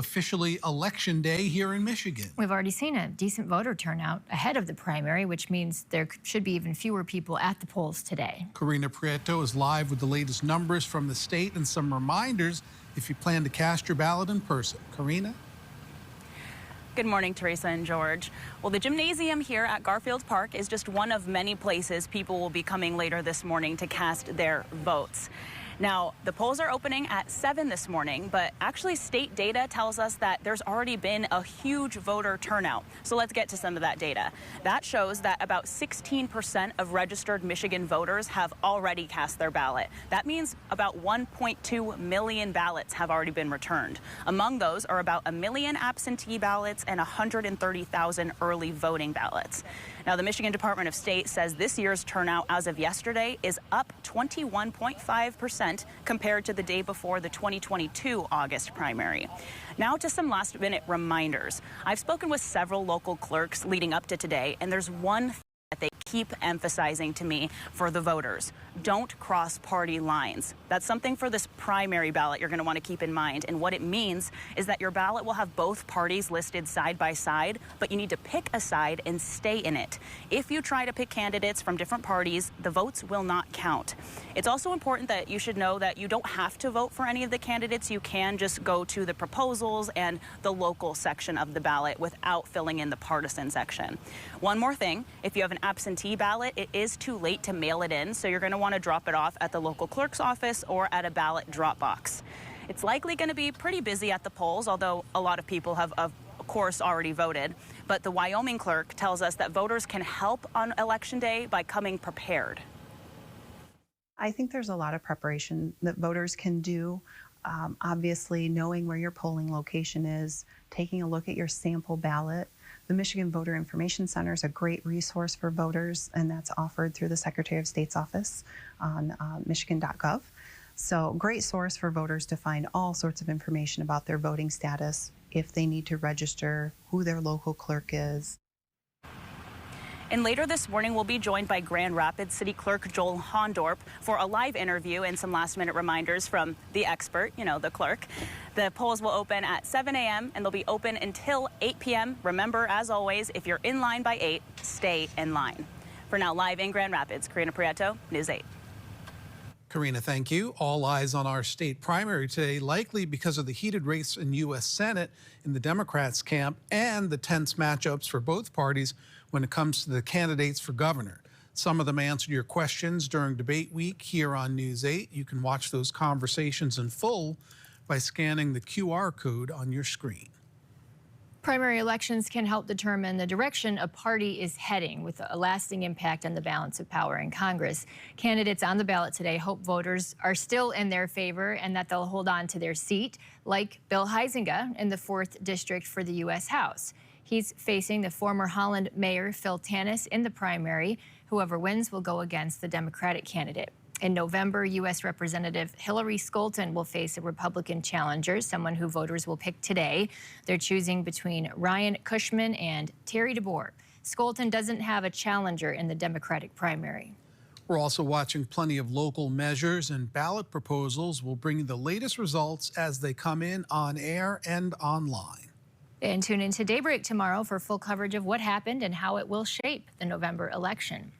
officially Election Day here in Michigan. We've already seen a decent voter turnout ahead of the primary, which means there should be even fewer people at the polls today. Karina Prieto is live with the latest numbers from the state and some reminders if you plan to cast your ballot in person. Karina? Good morning, Teresa and George. Well, the gymnasium here at Garfield Park is just one of many places people will be coming later this morning to cast their votes. Now, the polls are opening at 7 this morning, but actually state data tells us that there's already been a huge voter turnout. So let's get to some of that data. That shows that about 16% of registered Michigan voters have already cast their ballot. That means about 1.2 million ballots have already been returned. Among those are about 1 million absentee ballots and 130,000 early voting ballots. Now, the Michigan Department of State says this year's turnout as of yesterday is up 21.5% compared to the day before the 2022 August primary. Now to some last-minute reminders. I've spoken with several local clerks leading up to today, and there's one thing that they keep emphasizing to me for the voters. Don't cross party lines. That's something for this primary ballot you're going to want to keep in mind. And what it means is that your ballot will have both parties listed side by side, but you need to pick a side and stay in it. If you try to pick candidates from different parties, the votes will not count. It's also important that you should know that you don't have to vote for any of the candidates. You can just go to the proposals and the local section of the ballot without filling in the partisan section. One more thing, if you have an absentee ballot, it is too late to mail it in, so you're going to want to drop it off at the local clerk's office or at a ballot drop box. It's likely going to be pretty busy at the polls, although a lot of people have, of course, already voted. But the Wyoming clerk tells us that voters can help on Election Day by coming prepared. I think there's a lot of preparation that voters can do. Obviously, knowing where your polling location is, taking a look at your sample ballot. The Michigan Voter Information Center is a great resource for voters, and that's offered through the Secretary of State's office on michigan.gov. So great source for voters to find all sorts of information about their voting status, if they need to register, who their local clerk is. And later this morning, we'll be joined by Grand Rapids City Clerk Joel Hondorp for a live interview and some last-minute reminders from the expert, you know, the clerk. The polls will open at 7 a.m. and they'll be open until 8 p.m. Remember, as always, if you're in line by 8, stay in line. For now, live in Grand Rapids, Karina Prieto, News 8. Karina, thank you. All eyes on our state primary today, likely because of the heated race in U.S. Senate in the Democrats' camp and the tense matchups for both parties when it comes to the candidates for governor. Some of them answered your questions during debate week here on News 8. You can watch those conversations in full by scanning the QR code on your screen. Primary elections can help determine the direction a party is heading, with a lasting impact on the balance of power in Congress. Candidates on the ballot today hope voters are still in their favor and that they'll hold on to their seat, like Bill Huizenga in the 4th District for the U.S. House. He's facing the former Holland Mayor Phil Tanis in the primary. Whoever wins will go against the Democratic candidate. In November, U.S. Representative Hillary Scholten will face a Republican challenger, someone who voters will pick today. They're choosing between Ryan Cushman and Terry DeBoer. Scholten doesn't have a challenger in the Democratic primary. We're also watching plenty of local measures and ballot proposals. We'll bring you the latest results as they come in on air and online. And tune in to Daybreak tomorrow for full coverage of what happened and how it will shape the November election.